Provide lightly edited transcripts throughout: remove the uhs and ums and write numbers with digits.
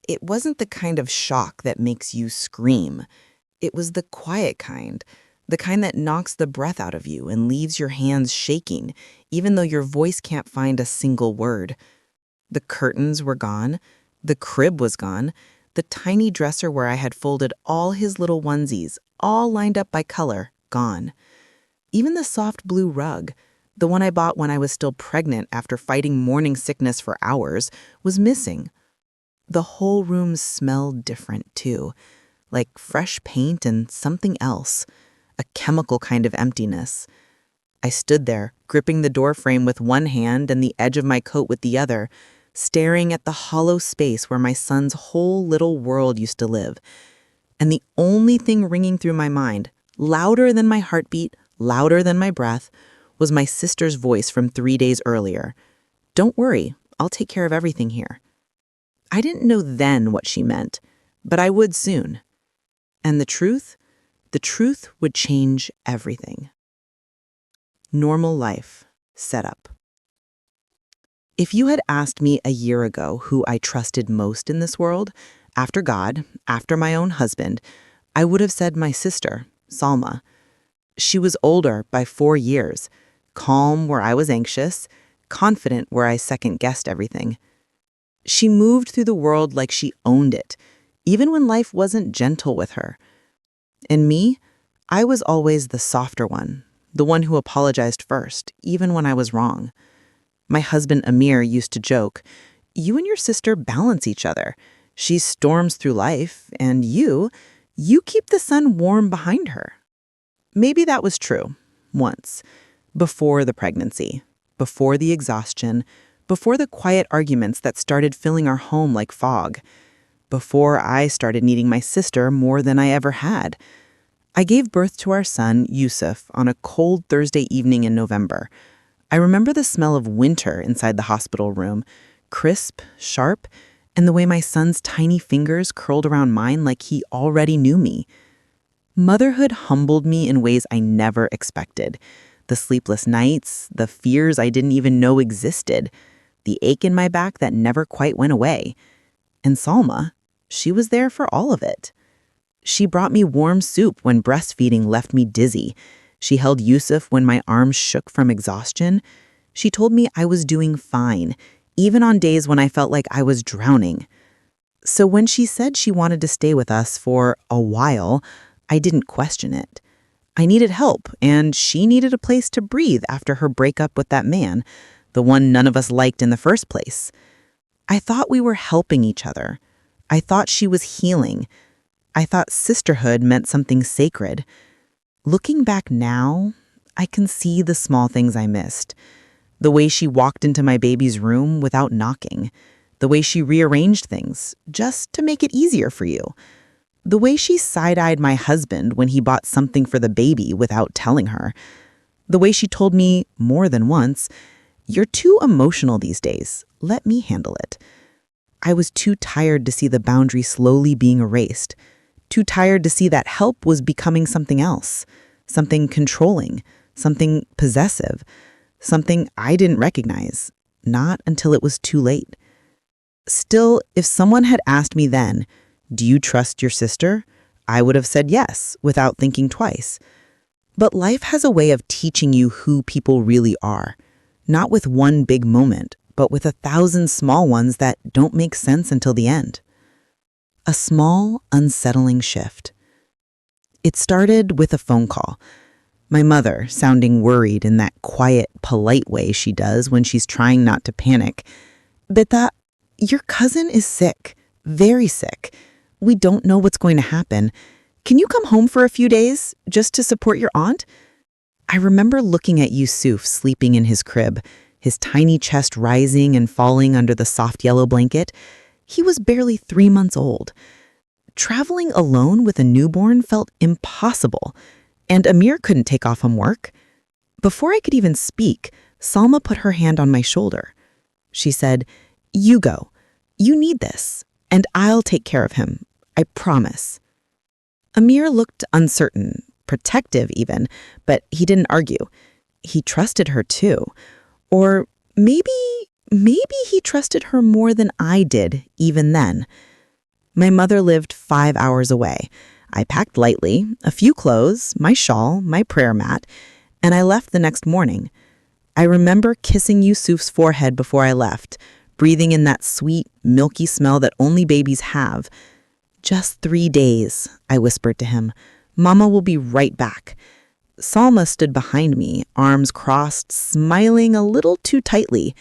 It wasn't the kind of shock that makes you scream. It was the quiet kind, the kind that knocks the breath out of you and leaves your hands shaking, even though your voice can't find a single word. The curtains were gone. The crib was gone. The tiny dresser where I had folded all his little onesies, all lined up by color, gone. Even the soft blue rug, the one I bought when I was still pregnant after fighting morning sickness for hours, was missing. The whole room smelled different, too, like fresh paint and something else, a chemical kind of emptiness. I stood there, gripping the doorframe with one hand and the edge of my coat with the other, staring at the hollow space where my son's whole little world used to live. And the only thing ringing through my mind, louder than my heartbeat, louder than my breath, was my sister's voice from 3 days earlier. "Don't worry, I'll take care of everything here." I didn't know then what she meant, but I would soon. And the truth would change everything. Normal life set up. If you had asked me a year ago who I trusted most in this world, after God, after my own husband, I would have said my sister, Salma. She was older by 4 years, calm where I was anxious, confident where I second-guessed everything. She moved through the world like she owned it, even when life wasn't gentle with her. And me, I was always the softer one, the one who apologized first, even when I was wrong. My husband Amir used to joke, "You and your sister balance each other. She storms through life, and you keep the sun warm behind her." Maybe that was true, once, before the pregnancy, before the exhaustion, before the quiet arguments that started filling our home like fog, before I started needing my sister more than I ever had. I gave birth to our son, Yusuf, on a cold Thursday evening in November. I remember the smell of winter inside the hospital room, crisp, sharp, and the way my son's tiny fingers curled around mine like he already knew me. Motherhood humbled me in ways I never expected. The sleepless nights, the fears I didn't even know existed, the ache in my back that never quite went away. And Salma, she was there for all of it. She brought me warm soup when breastfeeding left me dizzy. She held Yusuf when my arms shook from exhaustion. She told me I was doing fine, even on days when I felt like I was drowning. So when she said she wanted to stay with us for a while, I didn't question it. I needed help, and she needed a place to breathe after her breakup with that man, the one none of us liked in the first place. I thought we were helping each other. I thought she was healing. I thought sisterhood meant something sacred. Looking back now, I can see the small things I missed. The way she walked into my baby's room without knocking. The way she rearranged things, just to make it easier for you. The way she side-eyed my husband when he bought something for the baby without telling her. The way she told me, more than once, "You're too emotional these days. Let me handle it." I was too tired to see the boundary slowly being erased. Too tired to see that help was becoming something else. Something controlling. Something possessive. Something I didn't recognize. Not until it was too late. Still, if someone had asked me then, "Do you trust your sister?" I would have said yes, without thinking twice. But life has a way of teaching you who people really are. Not with one big moment, but with 1,000 small ones that don't make sense until the end. A small, unsettling shift. It started with a phone call. My mother, sounding worried in that quiet, polite way she does when she's trying not to panic. "Beta, your cousin is sick, very sick. We don't know what's going to happen. Can you come home for a few days, just to support your aunt?" I remember looking at Yusuf sleeping in his crib, his tiny chest rising and falling under the soft yellow blanket. He was barely 3 months old. Traveling alone with a newborn felt impossible, and Amir couldn't take off from work. Before I could even speak, Salma put her hand on my shoulder. She said, "You go. You need this, and I'll take care of him. I promise." Amir looked uncertain, protective even, but he didn't argue. He trusted her too. Or maybe he trusted her more than I did even then. My mother lived 5 hours away. I packed lightly, a few clothes, my shawl, my prayer mat, and I left the next morning. I remember kissing Yusuf's forehead before I left, breathing in that sweet, milky smell that only babies have. Just 3 days, I whispered to him. Mama will be right back. Salma stood behind me, arms crossed, smiling a little too tightly.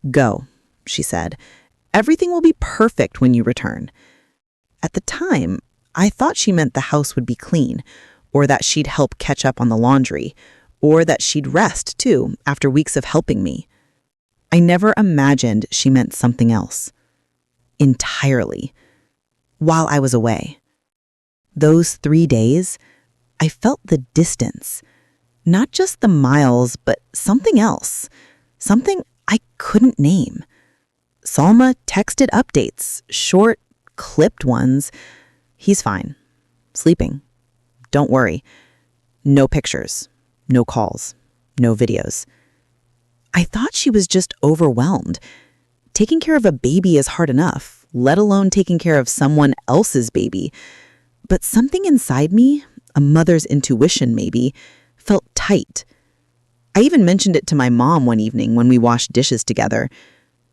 Go, she said. Everything will be perfect when you return. At the time, I thought she meant the house would be clean, or that she'd help catch up on the laundry, or that she'd rest, too, after weeks of helping me. I never imagined she meant something else. Entirely. While I was away. Those 3 days, I felt the distance. Not just the miles, but something else. Something I couldn't name. Salma texted updates, short, clipped ones. He's fine. Sleeping. Don't worry. No pictures. No calls. No videos. I thought she was just overwhelmed. Taking care of a baby is hard enough, let alone taking care of someone else's baby. But something inside me, a mother's intuition maybe, felt tight. I even mentioned it to my mom one evening when we washed dishes together.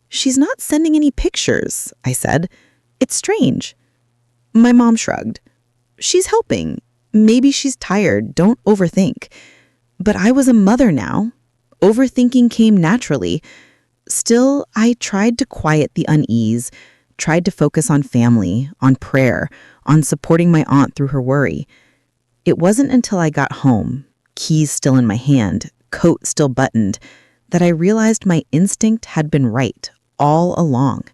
She's not sending any pictures, I said. It's strange. My mom shrugged. She's helping. Maybe she's tired. Don't overthink. But I was a mother now. Overthinking came naturally. Still, I tried to quiet the unease, tried to focus on family, on prayer, on supporting my aunt through her worry. It wasn't until I got home, keys still in my hand, coat still buttoned, that I realized my instinct had been right all along.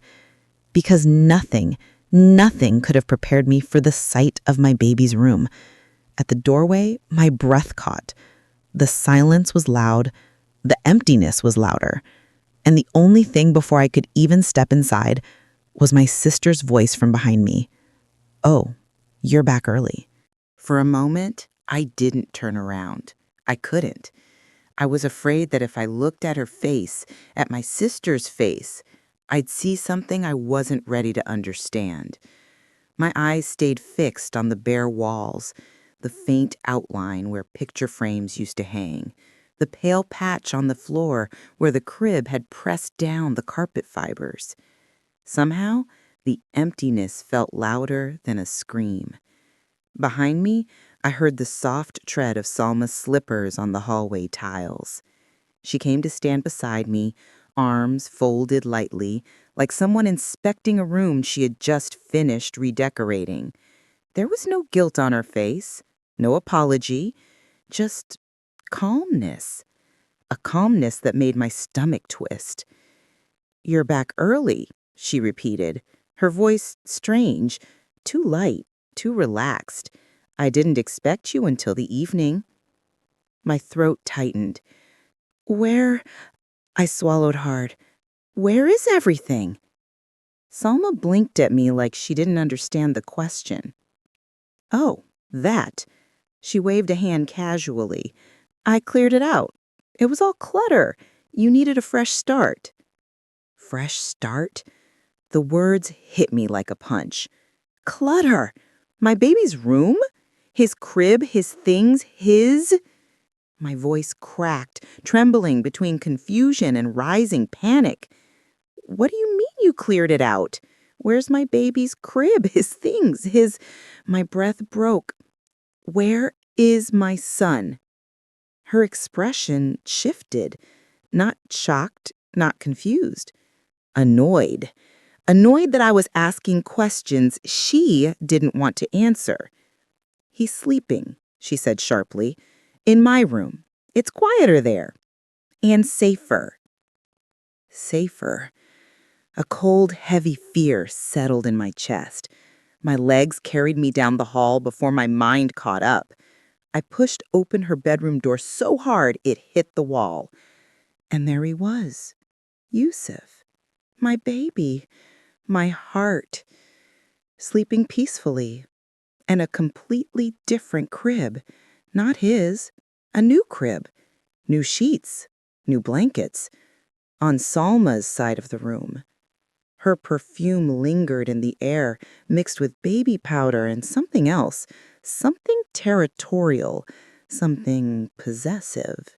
Because nothing could have prepared me for the sight of my baby's room. At the doorway, my breath caught. The silence was loud. The emptiness was louder. And the only thing before I could even step inside was my sister's voice from behind me. Oh, you're back early. For a moment, I didn't turn around. I couldn't. I was afraid that if I looked at her face, at my sister's face, I'd see something I wasn't ready to understand. My eyes stayed fixed on the bare walls, the faint outline where picture frames used to hang, the pale patch on the floor where the crib had pressed down the carpet fibers. Somehow, the emptiness felt louder than a scream. Behind me, I heard the soft tread of Salma's slippers on the hallway tiles. She came to stand beside me, arms folded lightly, like someone inspecting a room she had just finished redecorating. There was no guilt on her face, no apology, just calmness. A calmness that made my stomach twist. "You're back early," she repeated, her voice strange, too light, too relaxed. "I didn't expect you until the evening." My throat tightened. "Where?" I swallowed hard. "Where is everything?" Salma blinked at me like she didn't understand the question. "Oh, that." She waved a hand casually. "I cleared it out. It was all clutter. You needed a fresh start." Fresh start? The words hit me like a punch. Clutter! My baby's room? His crib, his things, his... My voice cracked, trembling between confusion and rising panic. "What do you mean you cleared it out? Where's my baby's crib, his things, his..." My breath broke. "Where is my son?" Her expression shifted. Not shocked, not confused. Annoyed. Annoyed that I was asking questions she didn't want to answer. "He's sleeping," she said sharply. "In my room. It's quieter there. And safer." Safer. A cold, heavy fear settled in my chest. My legs carried me down the hall before my mind caught up. I pushed open her bedroom door so hard it hit the wall. And there he was. Yusuf. My baby. My heart. Sleeping peacefully. And a completely different crib. Not his. A new crib. New sheets. New blankets. On Salma's side of the room. Her perfume lingered in the air, mixed with baby powder and something else, something territorial, something possessive.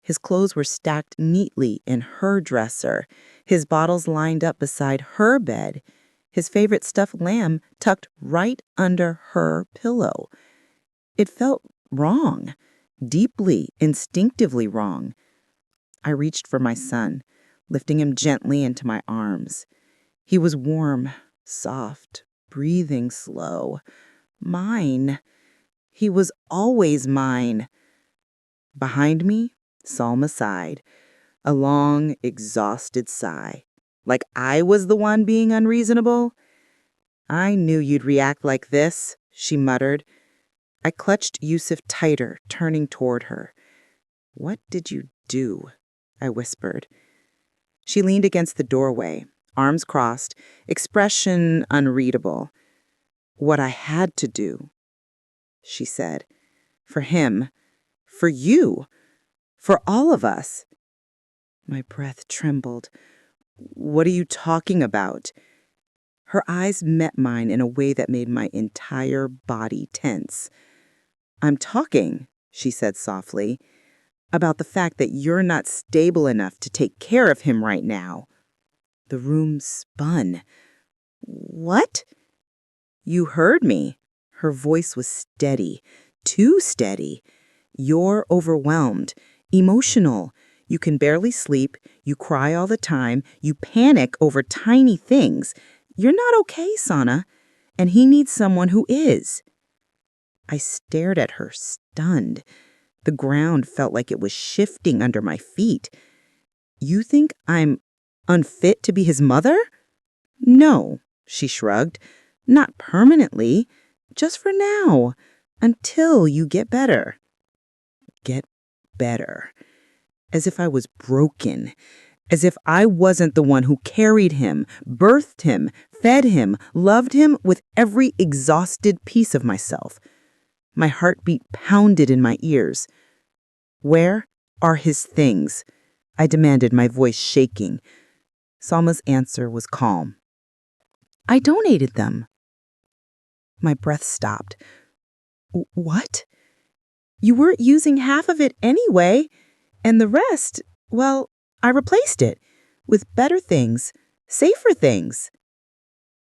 His clothes were stacked neatly in her dresser, his bottles lined up beside her bed, his favorite stuffed lamb tucked right under her pillow. It felt wrong, deeply, instinctively wrong. I reached for my son, lifting him gently into my arms. He was warm, soft, breathing slow. Mine. He was always mine. Behind me, Salma sighed, a long, exhausted sigh, like I was the one being unreasonable. I knew you'd react like this, she muttered. I clutched Yusuf tighter, turning toward her. What did you do? I whispered. She leaned against the doorway, arms crossed, expression unreadable. What I had to do, she said. For him. For you. For all of us. My breath trembled. What are you talking about? Her eyes met mine in a way that made my entire body tense. I'm talking, she said softly, about the fact that you're not stable enough to take care of him right now. The room spun. What? You heard me. Her voice was steady, too steady. You're overwhelmed, emotional. You can barely sleep. You cry all the time. You panic over tiny things. You're not okay, Sana, and he needs someone who is. I stared at her, stunned. The ground felt like it was shifting under my feet. You think I'm unfit to be his mother? No, she shrugged. Not permanently. Just for now. Until you get better. Get better. As if I was broken. As if I wasn't the one who carried him, birthed him, fed him, loved him with every exhausted piece of myself. My heartbeat pounded in my ears. Where are his things? I demanded, my voice shaking. Salma's answer was calm. I donated them. My breath stopped. What? You weren't using half of it anyway, and the rest, well, I replaced it with better things, safer things.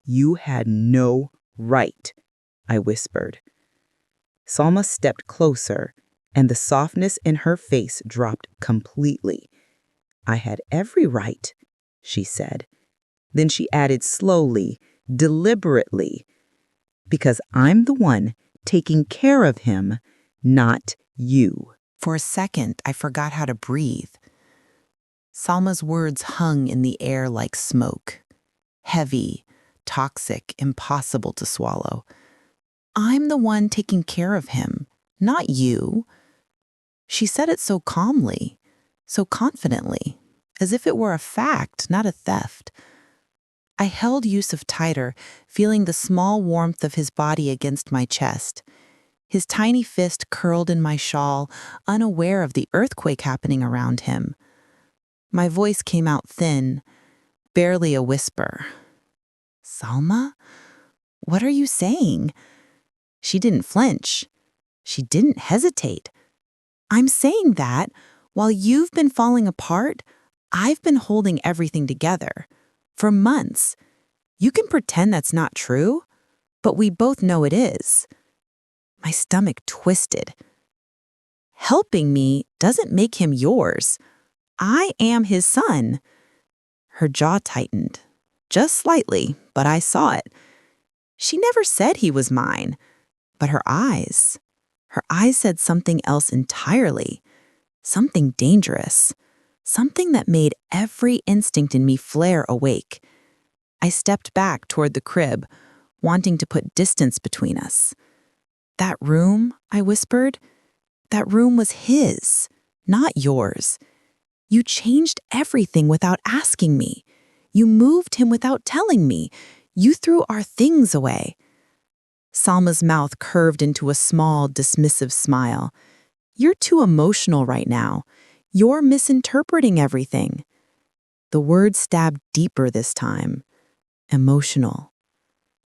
You had no right, I whispered. Salma stepped closer, and the softness in her face dropped completely. I had every right, she said. Then she added slowly, deliberately, because I'm the one taking care of him, not you. For a second, I forgot how to breathe. Salma's words hung in the air like smoke. Heavy, toxic, impossible to swallow. I'm the one taking care of him, not you. She said it so calmly, so confidently, as if it were a fact, not a theft. I held Yusuf tighter, feeling the small warmth of his body against my chest. His tiny fist curled in my shawl, unaware of the earthquake happening around him. My voice came out thin, barely a whisper. Salma? What are you saying? She didn't flinch. She didn't hesitate. I'm saying that while you've been falling apart, I've been holding everything together. For months. You can pretend that's not true, but we both know it is. My stomach twisted. Helping me doesn't make him yours. I am his son. Her jaw tightened. Just slightly, but I saw it. She never said he was mine, but her eyes said something else entirely. Something dangerous. Something that made every instinct in me flare awake. I stepped back toward the crib, wanting to put distance between us. That room, I whispered, that room was his, not yours. You changed everything without asking me. You moved him without telling me. You threw our things away. Salma's mouth curved into a small, dismissive smile. You're too emotional right now. You're misinterpreting everything. The words stabbed deeper this time. emotional.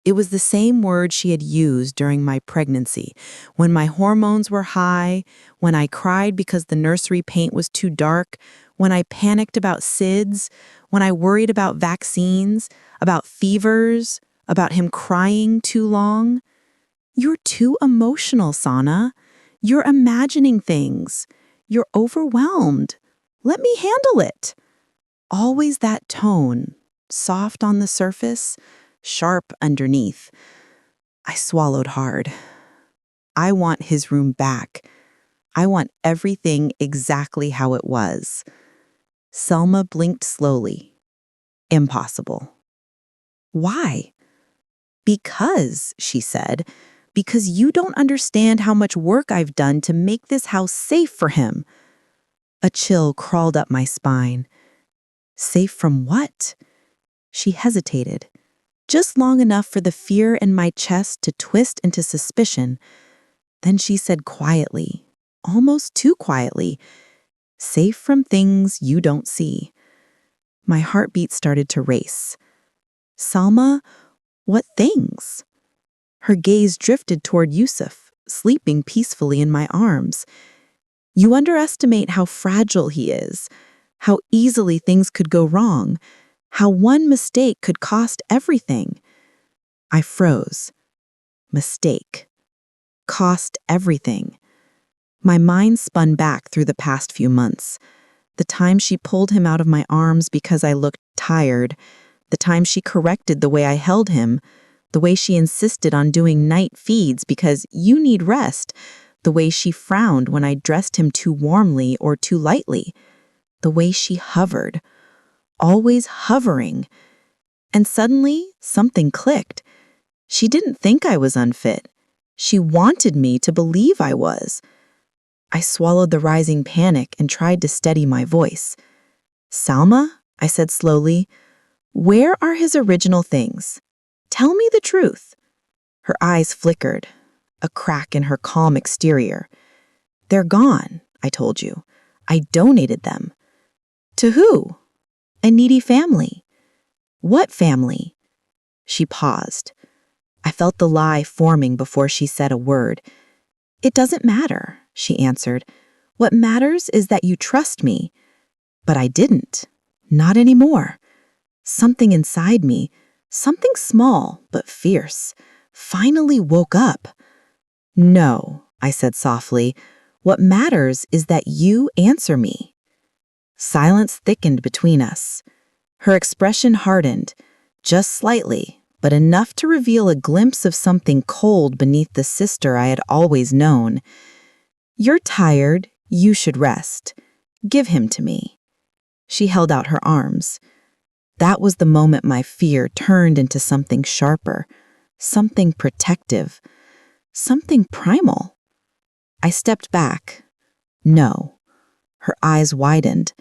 It was the same word she had used during my pregnancy, when my hormones were high, when I cried because the nursery paint was too dark, when I panicked about SIDS, when I worried about vaccines, about fevers, about him crying too long. You're too emotional, Sana. You're imagining things. You're overwhelmed. Let me handle it. Always that tone, soft on the surface, sharp underneath. I swallowed hard. I want his room back. I want everything exactly how it was. Selma blinked slowly. Impossible. Why? Because, she said, because you don't understand how much work I've done to make this house safe for him. A chill crawled up my spine. Safe from what? She hesitated, just long enough for the fear in my chest to twist into suspicion. Then she said quietly, almost too quietly, safe from things you don't see. My heartbeat started to race. Salma, what things? Her gaze drifted toward Yusuf, sleeping peacefully in my arms. You underestimate how fragile he is, how easily things could go wrong, how one mistake could cost everything. I froze. Mistake. Cost everything. My mind spun back through the past few months. The time she pulled him out of my arms because I looked tired, the time she corrected the way I held him, the way she insisted on doing night feeds because you need rest, the way she frowned when I dressed him too warmly or too lightly, the way she hovered, always hovering. And suddenly, something clicked. She didn't think I was unfit. She wanted me to believe I was. I swallowed the rising panic and tried to steady my voice. Salma, I said slowly, where are his original things? Tell me the truth. Her eyes flickered, a crack in her calm exterior. They're gone, I told you. I donated them. To who? A needy family. What family? She paused. I felt the lie forming before she said a word. It doesn't matter, she answered. What matters is that you trust me. But I didn't. Not anymore. Something inside me, something small but fierce, finally woke up. No, I said softly. What matters is that you answer me. Silence thickened between us. Her expression hardened, just slightly, but enough to reveal a glimpse of something cold beneath the sister I had always known. You're tired. You should rest. Give him to me. She held out her arms. That was the moment my fear turned into something sharper, something protective, something primal. I stepped back. No. Her eyes widened,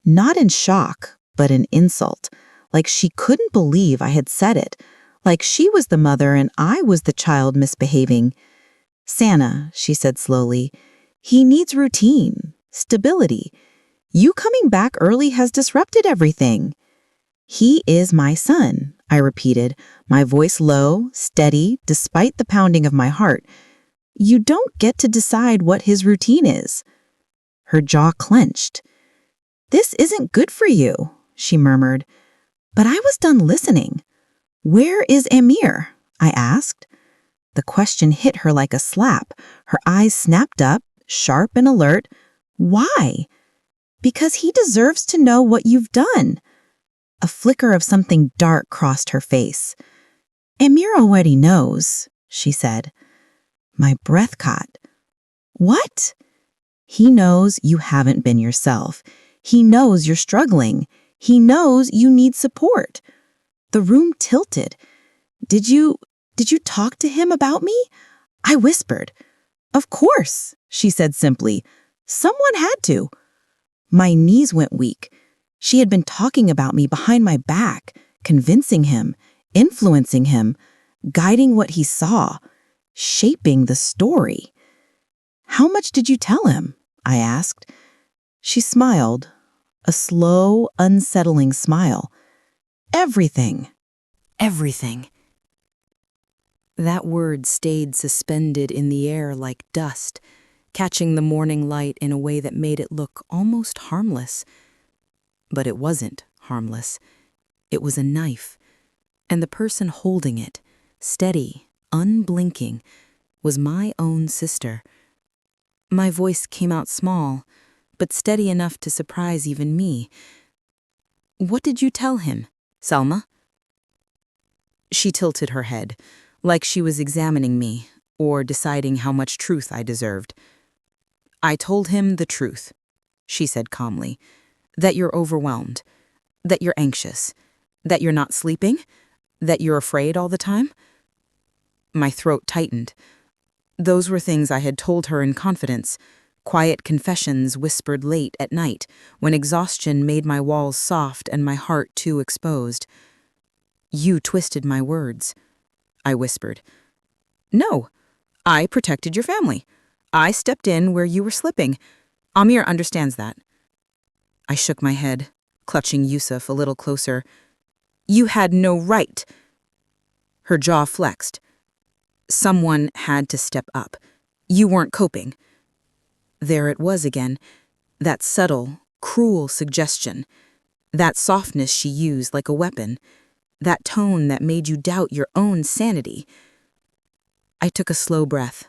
not in shock, but in insult, like she couldn't believe I had said it, like she was the mother and I was the child misbehaving. Sana, she said slowly, he needs routine, stability. You coming back early has disrupted everything. He is my son, I repeated, my voice low, steady, despite the pounding of my heart. You don't get to decide what his routine is. Her jaw clenched. This isn't good for you, she murmured. But I was done listening. Where is Amir? I asked. The question hit her like a slap. Her eyes snapped up, sharp and alert. Why? Because he deserves to know what you've done. A flicker of something dark crossed her face. Amir already knows, she said. My breath caught. What? He knows you haven't been yourself. He knows you're struggling. He knows you need support. The room tilted. Did you talk to him about me? I whispered. Of course, she said simply. Someone had to. My knees went weak. She had been talking about me behind my back, convincing him, influencing him, guiding what he saw, shaping the story. How much did you tell him? I asked. She smiled, a slow, unsettling smile. Everything. Everything. That word stayed suspended in the air like dust, catching the morning light in a way that made it look almost harmless. But it wasn't harmless. It was a knife, and the person holding it, steady, unblinking, was my own sister. My voice came out small, but steady enough to surprise even me. "What did you tell him, Selma?" She tilted her head, like she was examining me or deciding how much truth I deserved. "I told him the truth," she said calmly, "that you're overwhelmed, that you're anxious, that you're not sleeping, that you're afraid all the time." My throat tightened. Those were things I had told her in confidence, quiet confessions whispered late at night when exhaustion made my walls soft and my heart too exposed. "You twisted my words," I whispered. "No, I protected your family. I stepped in where you were slipping. Amir understands that." I shook my head, clutching Yusuf a little closer. "You had no right." Her jaw flexed. "Someone had to step up. You weren't coping." There it was again, that subtle, cruel suggestion, that softness she used like a weapon, that tone that made you doubt your own sanity. I took a slow breath,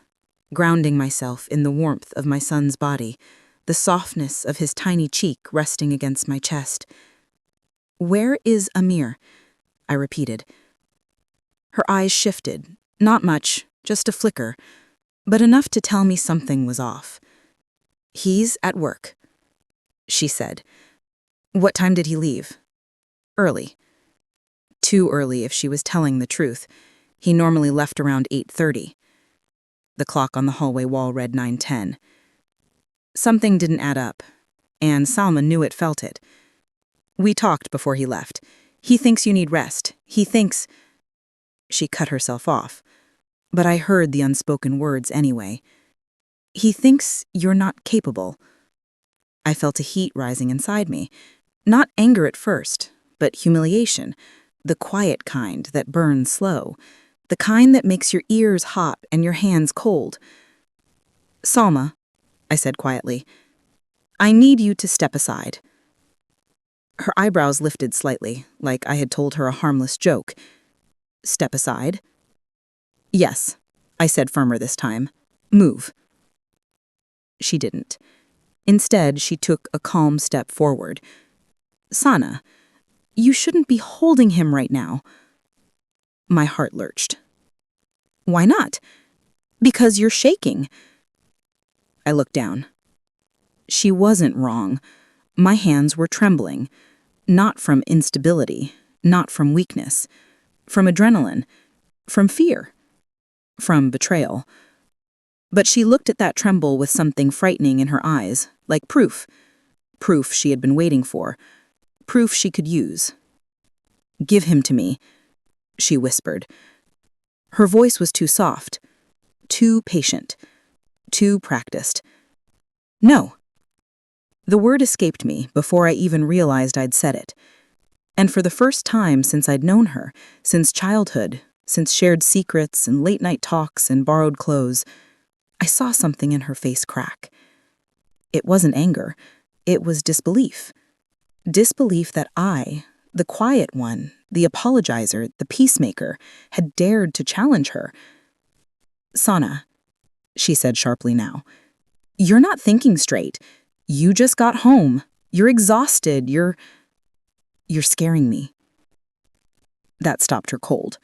grounding myself in the warmth of my son's body, the softness of his tiny cheek resting against my chest. "Where is Amir?" I repeated. Her eyes shifted, not much, just a flicker, but enough to tell me something was off. "He's at work," she said. "What time did he leave?" "Early." Too early if she was telling the truth. He normally left around 8:30. The clock on the hallway wall read 9:10. Something didn't add up, and Salma knew it, felt it. "We talked before he left. He thinks you need rest. He thinks—" She cut herself off, but I heard the unspoken words anyway. "He thinks you're not capable." I felt a heat rising inside me. Not anger at first, but humiliation. The quiet kind that burns slow. The kind that makes your ears hot and your hands cold. "Salma," I said quietly, "I need you to step aside." Her eyebrows lifted slightly, like I had told her a harmless joke. "Step aside?" "Yes," I said firmer this time. "Move." She didn't. Instead, she took a calm step forward. "Sana, you shouldn't be holding him right now." My heart lurched. "Why not?" "Because you're shaking." I looked down. She wasn't wrong. My hands were trembling. Not from instability, not from weakness. From adrenaline. From fear. From betrayal. But she looked at that tremble with something frightening in her eyes, like proof. Proof she had been waiting for. Proof she could use. "Give him to me," she whispered. Her voice was too soft, too patient, too practiced. "No." The word escaped me before I even realized I'd said it. And for the first time since I'd known her, since childhood, since shared secrets and late-night talks and borrowed clothes, I saw something in her face crack. It wasn't anger. It was disbelief. Disbelief that I, the quiet one, the apologizer, the peacemaker, had dared to challenge her. "Sana," she said sharply now, "you're not thinking straight. You just got home. You're exhausted. You're scaring me." That stopped her cold.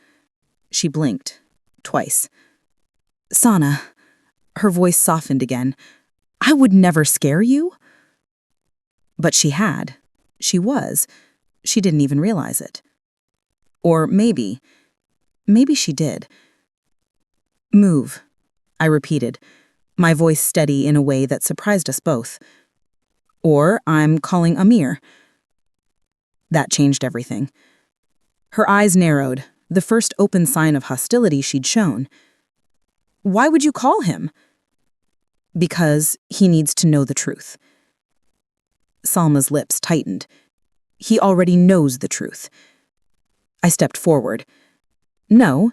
She blinked, twice. "Sana," her voice softened again, "I would never scare you." But she had. She was. She didn't even realize it. Or maybe she did. "Move," I repeated, my voice steady in a way that surprised us both. "Or I'm calling Amir." That changed everything. Her eyes narrowed, the first open sign of hostility she'd shown. "Why would you call him?" "Because he needs to know the truth." Salma's lips tightened. "He already knows the truth." I stepped forward. No,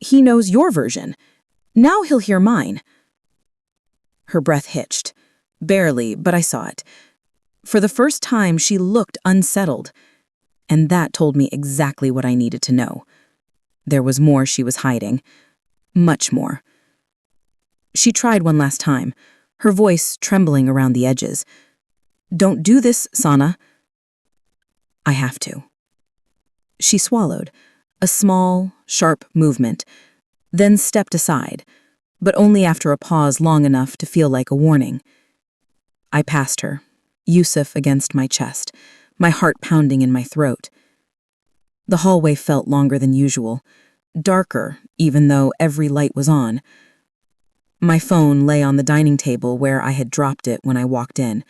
he knows your version. Now he'll hear mine. Her breath hitched. Barely, but I saw it. For the first time, she looked unsettled. And that told me exactly what I needed to know. There was more she was hiding. Much more. She tried one last time, her voice trembling around the edges. Don't do this, Sana. I have to. She swallowed, a small, sharp movement, then stepped aside, but only after a pause long enough to feel like a warning. I passed her, Yusuf against my chest, my heart pounding in my throat. The hallway felt longer than usual, darker even though every light was on. My phone lay on the dining table where I had dropped it when I walked in.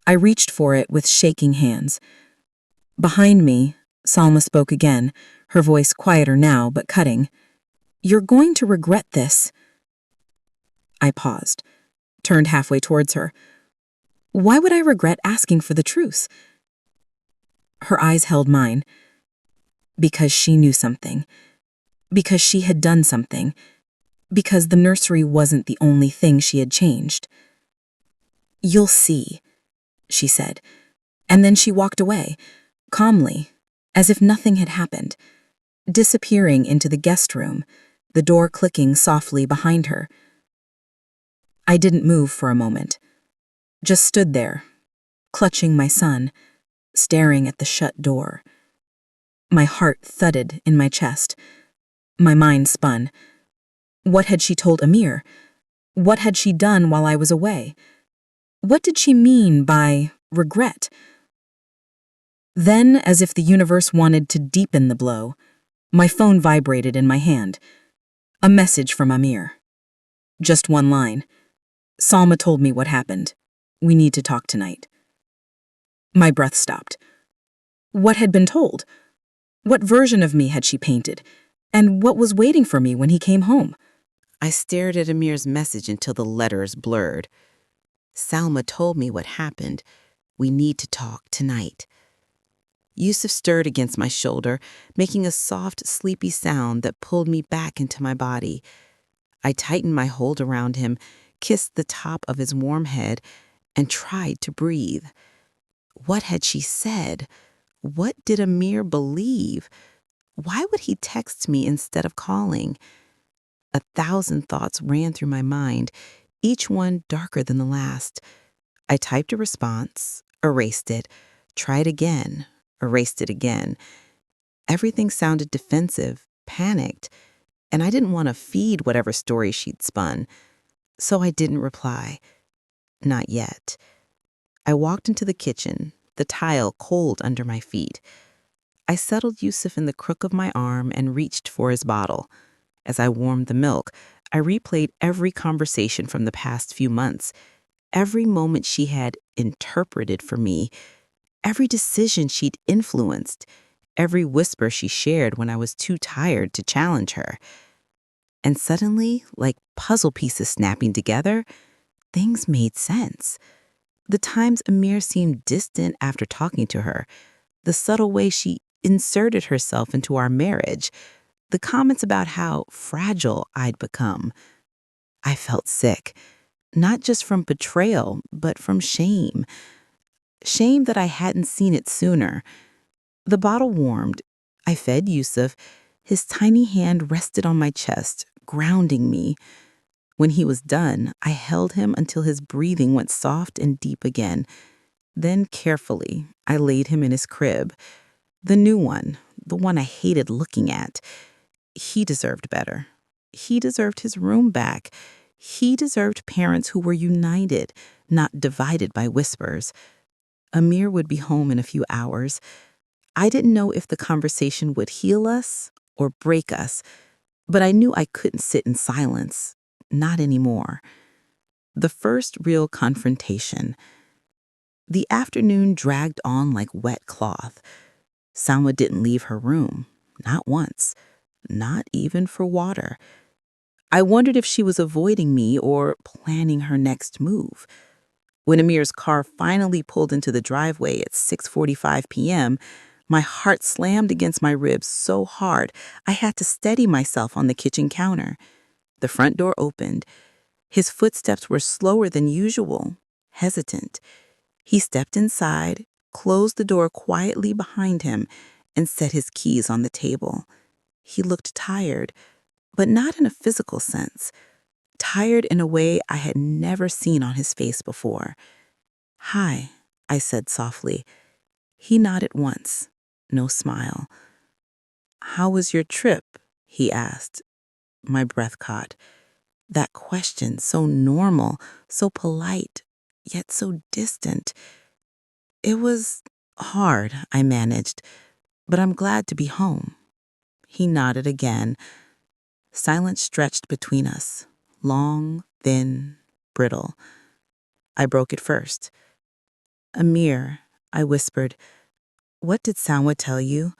I reached for it with shaking hands. Behind me, Salma spoke again, her voice quieter now but cutting. You're going to regret this. I paused, turned halfway towards her. Why would I regret asking for the truth? Her eyes held mine. Because she knew something. Because she had done something. Because the nursery wasn't the only thing she had changed. You'll see, she said, and then she walked away, calmly, as if nothing had happened, disappearing into the guest room, the door clicking softly behind her. I didn't move for a moment, just stood there, clutching my son, staring at the shut door. My heart thudded in my chest. My mind spun. What had she told Amir? What had she done while I was away? What did she mean by regret? Then, as if the universe wanted to deepen the blow, my phone vibrated in my hand. A message from Amir. Just one line. Salma told me what happened. We need to talk tonight. My breath stopped. What had been told? What version of me had she painted? And what was waiting for me when he came home? I stared at Amir's message until the letters blurred. Salma told me what happened. We need to talk tonight. Yusuf stirred against my shoulder, making a soft, sleepy sound that pulled me back into my body. I tightened my hold around him, kissed the top of his warm head, and tried to breathe. What had she said? What did Amir believe? Why would he text me instead of calling? 1,000 thoughts ran through my mind, each one darker than the last. I typed a response, erased it, tried again, erased it again. Everything sounded defensive, panicked, and I didn't want to feed whatever story she'd spun. So I didn't reply. Not yet. I walked into the kitchen, the tile cold under my feet. I settled Yusuf in the crook of my arm and reached for his bottle. As I warmed the milk, I replayed every conversation from the past few months, every moment she had interpreted for me, every decision she'd influenced, every whisper she shared when I was too tired to challenge her. And suddenly, like puzzle pieces snapping together, things made sense. The times Amir seemed distant after talking to her, the subtle way she inserted herself into our marriage, the comments about how fragile I'd become. I felt sick, not just from betrayal, but from shame. Shame that I hadn't seen it sooner. The bottle warmed. I fed Yusuf. His tiny hand rested on my chest, grounding me. When he was done, I held him until his breathing went soft and deep again. Then, carefully, I laid him in his crib. The new one, the one I hated looking at. He deserved better. He deserved his room back. He deserved parents who were united, not divided by whispers. Amir would be home in a few hours. I didn't know if the conversation would heal us or break us, but I knew I couldn't sit in silence. Not anymore. The first real confrontation. The afternoon dragged on like wet cloth. Salma didn't leave her room, not once. Not even for water. I wondered if she was avoiding me or planning her next move. When Amir's car finally pulled into the driveway at 6:45 p.m., My heart slammed against my ribs so hard I had to steady myself on the kitchen counter. The front door opened. His footsteps were slower than usual, hesitant. He stepped inside, closed the door quietly behind him, and set his keys on the table. He looked tired, but not in a physical sense. Tired in a way I had never seen on his face before. "Hi," I said softly. He nodded once, no smile. "How was your trip?" he asked. My breath caught. That question, so normal, so polite, yet so distant. "It was hard," I managed, "but I'm glad to be home." He nodded again. Silence stretched between us, long, thin, brittle. I broke it first. "Amir," I whispered, "what did Salma tell you?"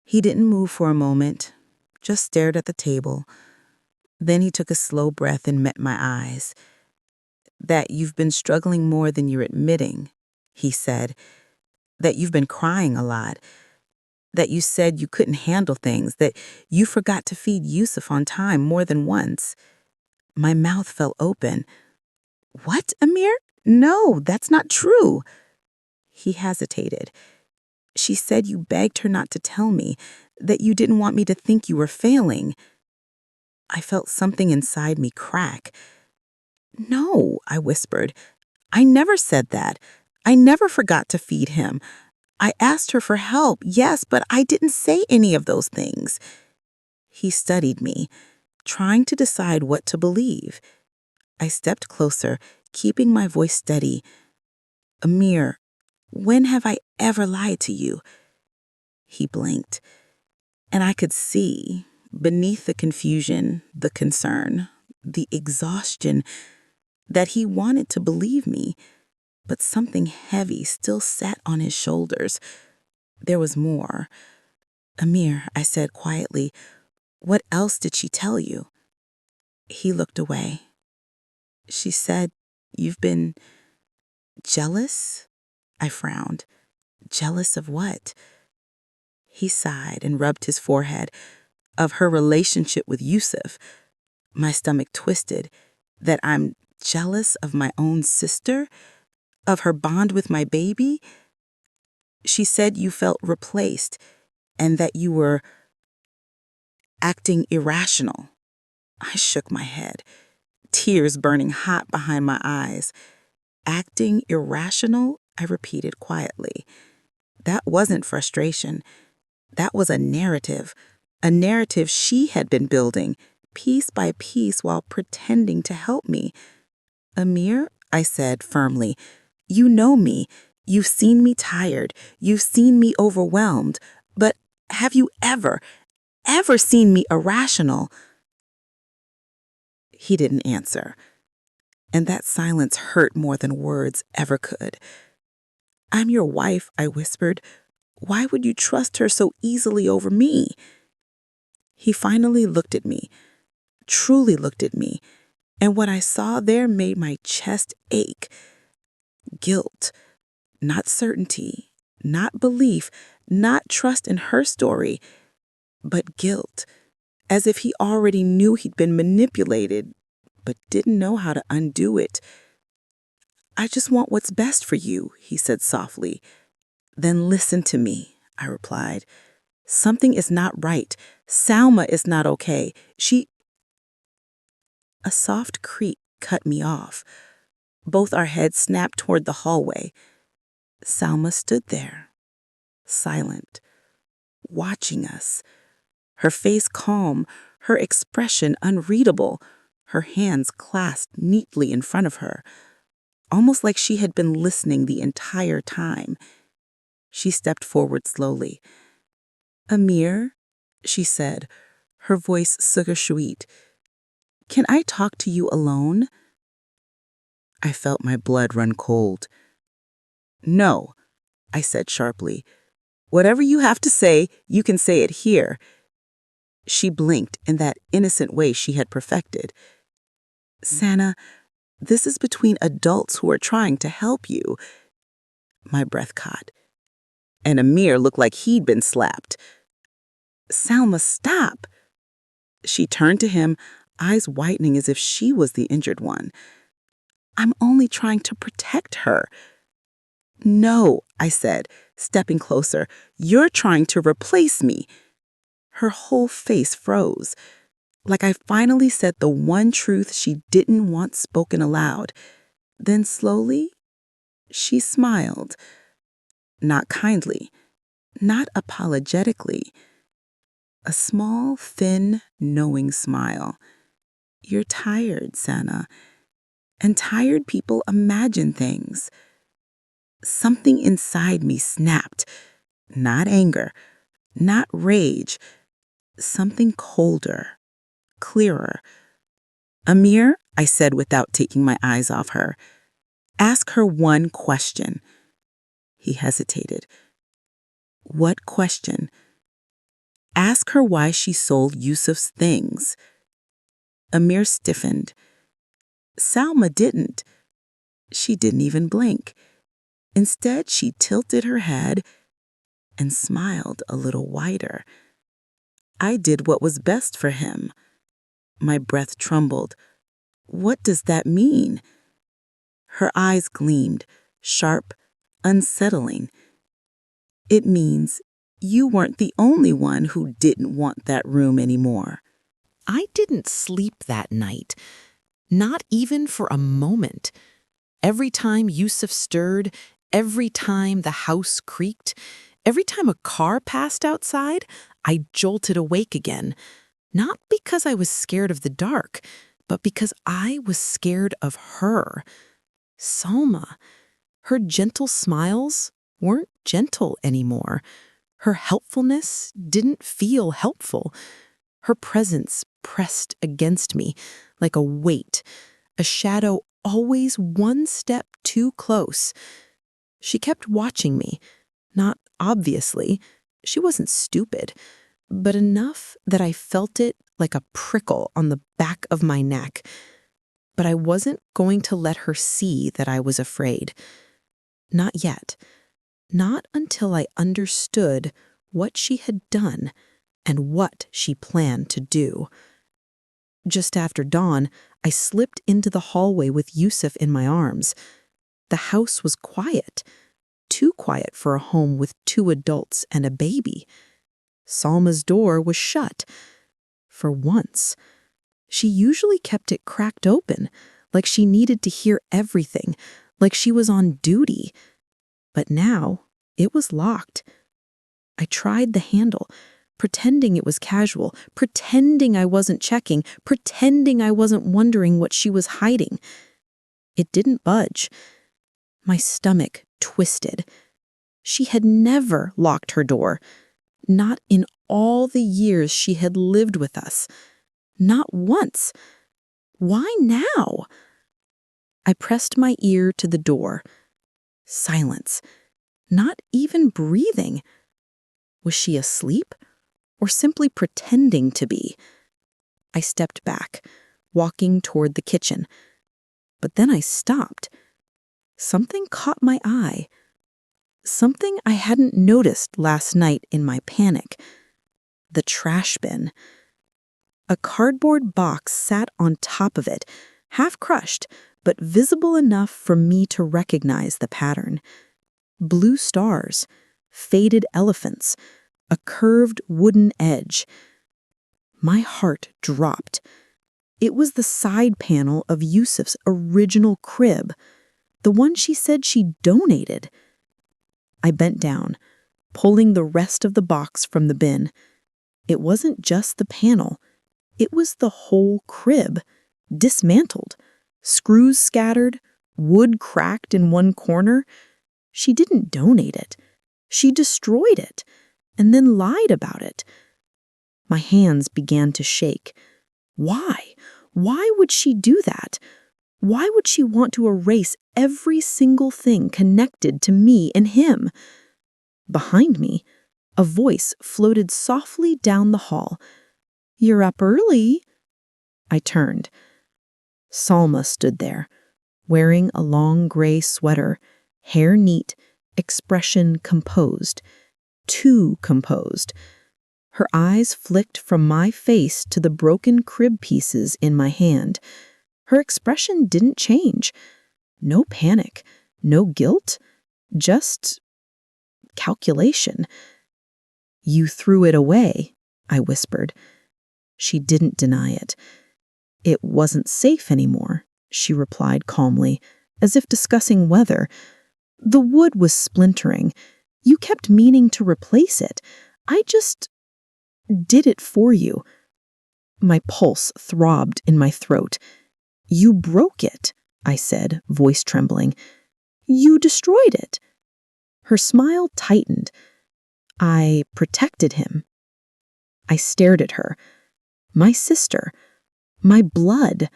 He didn't move for a moment, just stared at the table. Then he took a slow breath and met my eyes. "That you've been struggling more than you're admitting," he said. "That you've been crying a lot. That you said you couldn't handle things. That you forgot to feed Yusuf on time more than once." My mouth fell open. "What, Amir? No, that's not true." He hesitated. "She said you begged her not to tell me, that you didn't want me to think you were failing." I felt something inside me crack. "No," I whispered. "I never said that. I never forgot to feed him. I asked her for help, yes, but I didn't say any of those things." He studied me, trying to decide what to believe. I stepped closer, keeping my voice steady. "Amir, when have I ever lied to you?" He blinked, and I could see, beneath the confusion, the concern, the exhaustion, that he wanted to believe me, but something heavy still sat on his shoulders. There was more. "Amir," I said quietly, "what else did she tell you?" He looked away. "She said you've been jealous?" I frowned. "Jealous of what?" He sighed and rubbed his forehead. "Of her relationship with Yusuf." My stomach twisted. "That I'm jealous of my own sister? Of her bond with my baby?" "She said you felt replaced and that you were acting irrational." I shook my head, tears burning hot behind my eyes. "Acting irrational?" I repeated quietly. That wasn't frustration. That was a narrative she had been building, piece by piece, while pretending to help me. "Amir," I said firmly, "you know me. You've seen me tired. You've seen me overwhelmed. But have you ever seen me irrational?" He didn't answer, and that silence hurt more than words ever could. "I'm your wife," I whispered. "Why would you trust her so easily over me?" He finally looked at me, truly looked at me, and what I saw there made my chest ache. Guilt, not certainty, not belief, not trust in her story, but guilt, as if he already knew he'd been manipulated, but didn't know how to undo it. "I just want what's best for you," he said softly. "Then listen to me," I replied. "Something is not right. Salma is not okay. A soft creak cut me off. Both our heads snapped toward the hallway. Salma stood there, silent, watching us, her face calm, her expression unreadable, her hands clasped neatly in front of her, almost like she had been listening the entire time. She stepped forward slowly. "Amir," she said, her voice sugar-sweet, "can I talk to you alone?" I felt my blood run cold. "No," I said sharply. "Whatever you have to say, you can say it here." She blinked in that innocent way she had perfected. "Sana, this is between adults who are trying to help you." My breath caught. and Amir looked like he'd been slapped. "Salma, stop!" She turned to him, eyes whitening as if she was the injured one. "I'm only trying to protect her." "No," I said, stepping closer. "You're trying to replace me." Her whole face froze, like I finally said the one truth she didn't want spoken aloud. Then slowly, she smiled. Not kindly, not apologetically. A small, thin, knowing smile. "You're tired, Sana. And tired people imagine things." Something inside me snapped. Not anger, not rage. Something colder, clearer. "Amir," I said without taking my eyes off her, "ask her one question." He hesitated. "What question?" "Ask her why she sold Yusuf's things." Amir stiffened. Salma didn't. She didn't even blink. Instead, she tilted her head and smiled a little wider. "I did what was best for him." My breath trembled. "What does that mean?" Her eyes gleamed, sharp, unsettling. "It means you weren't the only one who didn't want that room anymore." I didn't sleep that night, not even for a moment. Every time Yusuf stirred, every time the house creaked, every time a car passed outside, I jolted awake again. Not because I was scared of the dark, but because I was scared of her. Salma. Her gentle smiles weren't gentle anymore. Her helpfulness didn't feel helpful. Her presence pressed against me like a weight, a shadow always one step too close. She kept watching me, not obviously. She wasn't stupid, but enough that I felt it like a prickle on the back of my neck. But I wasn't going to let her see that I was afraid. Not yet. Not until I understood what she had done and what she planned to do. Just after dawn, I slipped into the hallway with Yusuf in my arms. The house was quiet, too quiet for a home with 2 adults and a baby. Salma's door was shut. For once. She usually kept it cracked open, like she needed to hear everything, like she was on duty. But now, it was locked. I tried the handle, pretending it was casual, pretending I wasn't checking, pretending I wasn't wondering what she was hiding. It didn't budge. My stomach twisted. She had never locked her door. Not in all the years she had lived with us. Not once. Why now? I pressed my ear to the door. Silence. Not even breathing. Was she asleep? Or simply pretending to be? I stepped back, walking toward the kitchen. But then I stopped. Something caught my eye. Something I hadn't noticed last night in my panic. The trash bin. A cardboard box sat on top of it, half crushed, but visible enough for me to recognize the pattern. Blue stars, faded elephants, a curved wooden edge. My heart dropped. It was the side panel of Yusuf's original crib, the one she said she donated. I bent down, pulling the rest of the box from the bin. It wasn't just the panel. It was the whole crib, dismantled, screws scattered, wood cracked in one corner. She didn't donate it. She destroyed it, and then lied about it. My hands began to shake. Why? Why would she do that? Why would she want to erase every single thing connected to me and him? Behind me, a voice floated softly down the hall. "You're up early." I turned. Salma stood there, wearing a long gray sweater, hair neat, expression composed, too composed. Her eyes flicked from my face to the broken crib pieces in my hand. Her expression didn't change. No panic, no guilt, just calculation. "You threw it away," I whispered. She didn't deny it. "It wasn't safe anymore," she replied calmly, as if discussing weather. "The wood was splintering. You kept meaning to replace it. I just did it for you." My pulse throbbed in my throat. "You broke it," I said, voice trembling. "You destroyed it." Her smile tightened. "I protected him." I stared at her. My sister, my blood,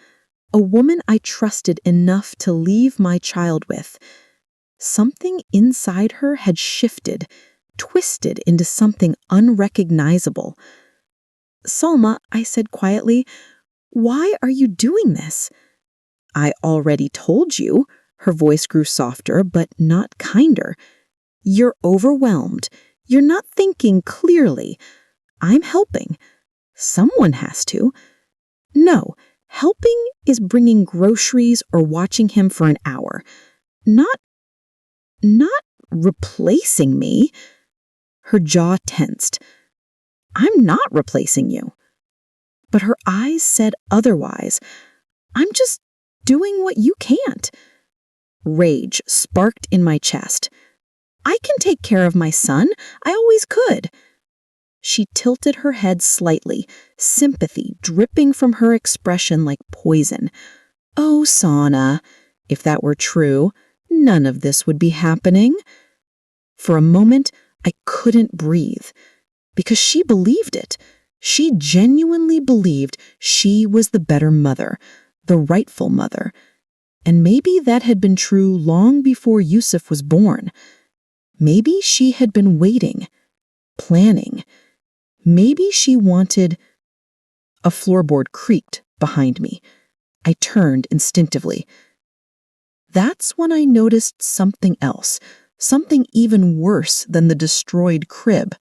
a woman I trusted enough to leave my child with. Something inside her had shifted, twisted into something unrecognizable. "Salma," I said quietly, "why are you doing this?" "I already told you." Her voice grew softer, but not kinder. "You're overwhelmed. You're not thinking clearly. I'm helping. Someone has to. No, helping is bringing groceries or watching him for an hour. Not replacing me." Her jaw tensed. "I'm not replacing you." But her eyes said otherwise. "I'm just doing what you can't." Rage sparked in my chest. "I can take care of my son. I always could." She tilted her head slightly, sympathy dripping from her expression like poison. "Oh, Sana, if that were true, none of this would be happening." For a moment, I couldn't breathe, because she believed it. She genuinely believed she was the better mother, the rightful mother. And maybe that had been true long before Yusuf was born. Maybe she had been waiting, planning. Maybe she wanted... A floorboard creaked behind me. I turned instinctively. That's when I noticed something else, something even worse than the destroyed crib.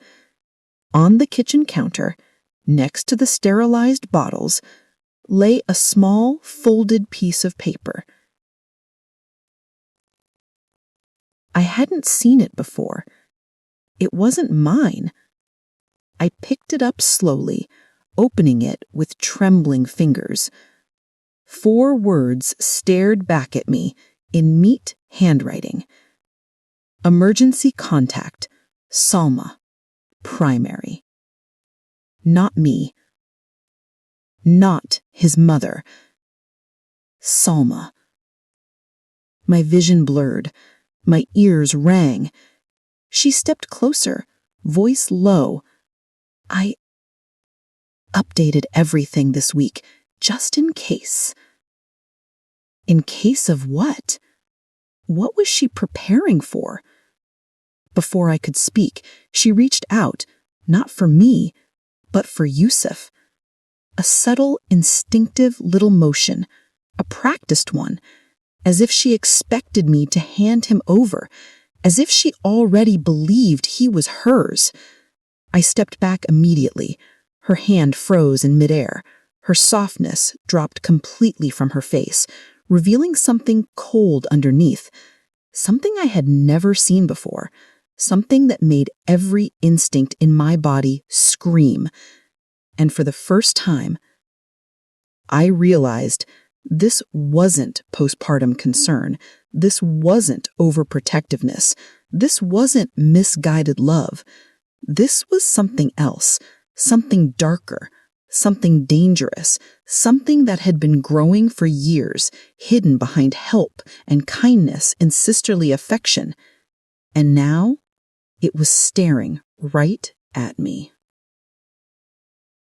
On the kitchen counter, next to the sterilized bottles, lay a small, folded piece of paper. I hadn't seen it before. It wasn't mine. I picked it up slowly, opening it with trembling fingers. 4 words stared back at me in neat handwriting. Emergency contact, Salma, primary. Not me. Not his mother. Salma. My vision blurred. My ears rang. She stepped closer, voice low. "I updated everything this week, just in case." In case of what? What was she preparing for? Before I could speak, she reached out, not for me, but for Yusuf. A subtle, instinctive little motion, a practiced one, as if she expected me to hand him over, as if she already believed he was hers. I stepped back immediately. Her hand froze in midair. Her softness dropped completely from her face, revealing something cold underneath, something I had never seen before, something that made every instinct in my body scream. And for the first time, I realized this wasn't postpartum concern. This wasn't overprotectiveness. This wasn't misguided love. This was something else, something darker, something dangerous, something that had been growing for years, hidden behind help and kindness and sisterly affection. And now it was staring right at me.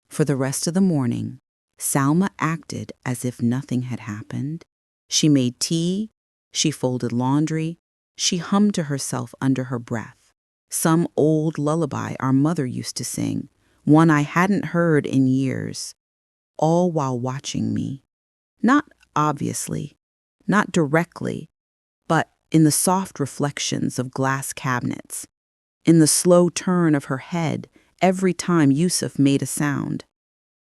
For the rest of the morning, Salma acted as if nothing had happened. She made tea, she folded laundry, she hummed to herself under her breath. Some old lullaby our mother used to sing, one I hadn't heard in years, all while watching me. Not obviously, not directly, but in the soft reflections of glass cabinets, in the slow turn of her head every time Yusuf made a sound,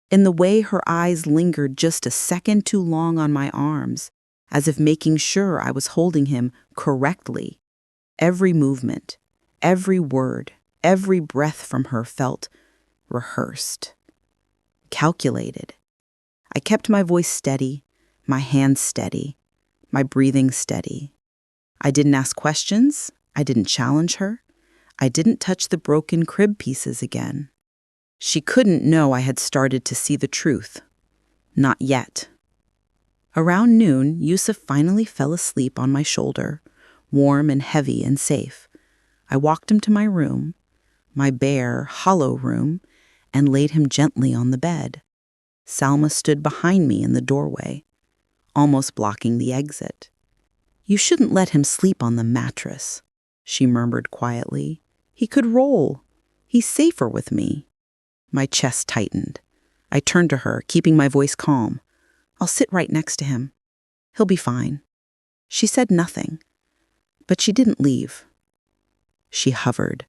in the way her eyes lingered just a second too long on my arms, as if making sure I was holding him correctly. Every movement, every word, every breath from her felt rehearsed, calculated. I kept my voice steady, my hands steady, my breathing steady. I didn't ask questions. I didn't challenge her. I didn't touch the broken crib pieces again. She couldn't know I had started to see the truth. Not yet. Around noon, Yusuf finally fell asleep on my shoulder, warm and heavy and safe. I walked him to my room, my bare, hollow room, and laid him gently on the bed. Salma stood behind me in the doorway, almost blocking the exit. "You shouldn't let him sleep on the mattress," she murmured quietly. "He could roll. He's safer with me." My chest tightened. I turned to her, keeping my voice calm. "I'll sit right next to him. He'll be fine." She said nothing, but she didn't leave. She hovered.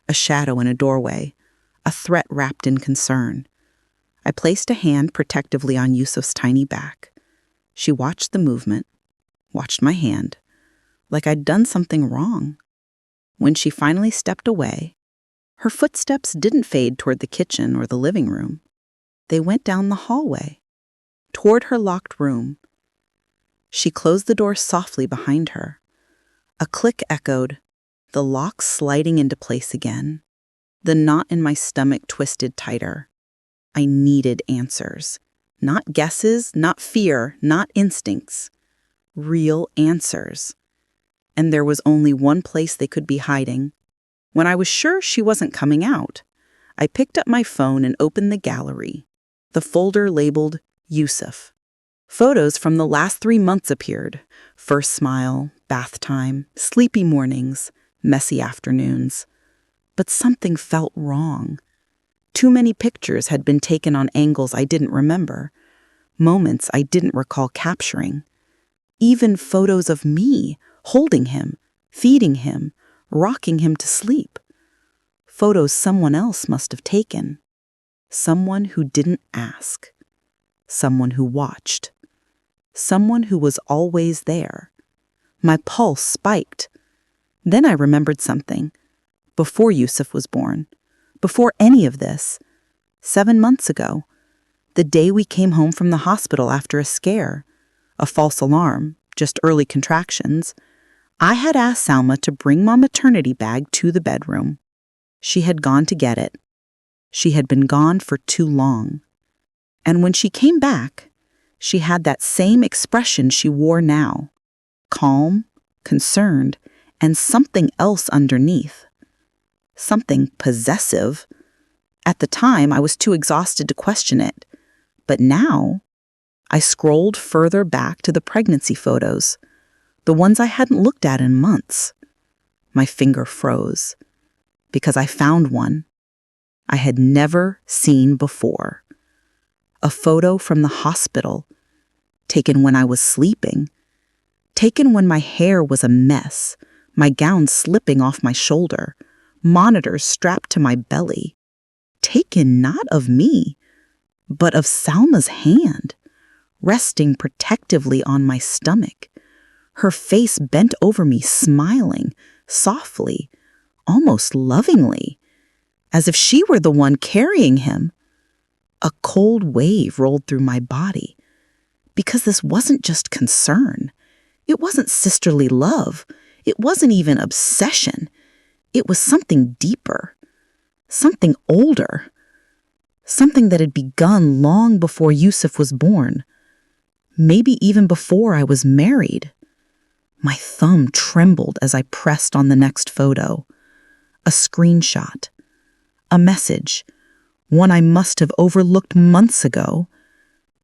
A shadow in a doorway, a threat wrapped in concern. I placed a hand protectively on Yusuf's tiny back. She watched the movement, watched my hand, like I'd done something wrong. When she finally stepped away, her footsteps didn't fade toward the kitchen or the living room. They went down the hallway, toward her locked room. She closed the door softly behind her. A click echoed, the lock sliding into place again. The knot in my stomach twisted tighter. I needed answers. Not guesses, not fear, not instincts. Real answers. And there was only one place they could be hiding. When I was sure she wasn't coming out, I picked up my phone and opened the gallery. The folder labeled Yusuf. Photos from the last 3 months appeared. First smile, bath time, sleepy mornings, messy afternoons. But something felt wrong. Too many pictures had been taken on angles I didn't remember, moments I didn't recall capturing. Even photos of me, holding him, feeding him, rocking him to sleep. Photos someone else must have taken. Someone who didn't ask. Someone who watched. Someone who was always there. My pulse spiked. Then I remembered something. Before Yusuf was born. Before any of this. 7 months ago. The day we came home from the hospital after a scare. A false alarm, just early contractions. I had asked Salma to bring my maternity bag to the bedroom. She had gone to get it. She had been gone for too long. And when she came back, she had that same expression she wore now. Calm, concerned, and something else underneath. Something possessive. At the time, I was too exhausted to question it. But now, I scrolled further back to the pregnancy photos, the ones I hadn't looked at in months. My finger froze, because I found one I had never seen before. A photo from the hospital, taken when I was sleeping, taken when my hair was a mess, my gown slipping off my shoulder, monitors strapped to my belly. Taken not of me, but of Salma's hand, resting protectively on my stomach, her face bent over me, smiling, softly, almost lovingly, as if she were the one carrying him. A cold wave rolled through my body, because this wasn't just concern. It wasn't sisterly love. It wasn't even obsession. It was something deeper, something older, something that had begun long before Yusuf was born, maybe even before I was married. My thumb trembled as I pressed on the next photo. A screenshot. A message. One I must have overlooked months ago.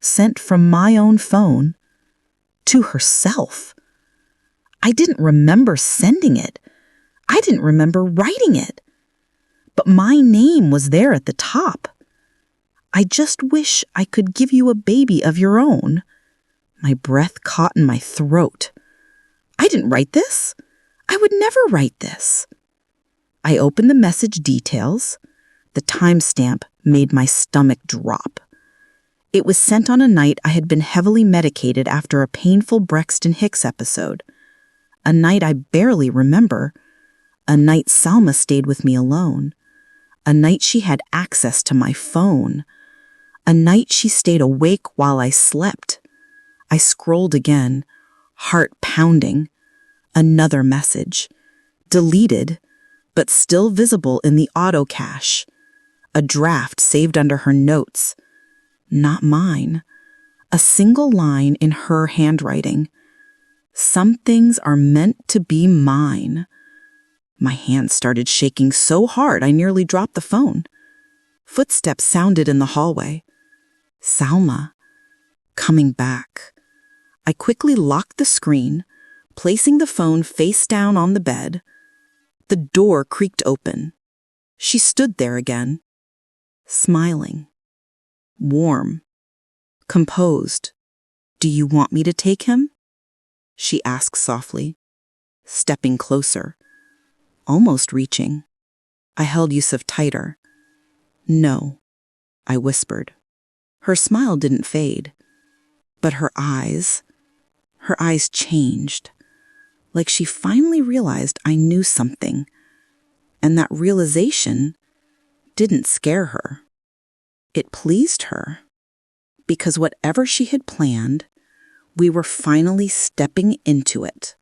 Sent from my own phone. To herself. I didn't remember sending it. I didn't remember writing it. But my name was there at the top. "I just wish I could give you a baby of your own." My breath caught in my throat. I didn't write this. I would never write this. I opened the message details. The timestamp made my stomach drop. It was sent on a night I had been heavily medicated after a painful Braxton Hicks episode. A night I barely remember. A night Salma stayed with me alone. A night she had access to my phone. A night she stayed awake while I slept. I scrolled again, heart pounding. Another message. Deleted, but still visible in the auto cache. A draft saved under her notes. Not mine. A single line in her handwriting. Some things are meant to be mine. My hands started shaking so hard I nearly dropped the phone. Footsteps sounded in the hallway. Salma. Coming back. I quickly locked the screen, placing the phone face down on the bed. The door creaked open. She stood there again, smiling, warm, composed. "Do you want me to take him?" she asked softly, stepping closer, almost reaching. I held Yusuf tighter. "No," I whispered. Her smile didn't fade, but her eyes changed, like she finally realized I knew something, and that realization didn't scare her. It pleased her, because whatever she had planned, we were finally stepping into it.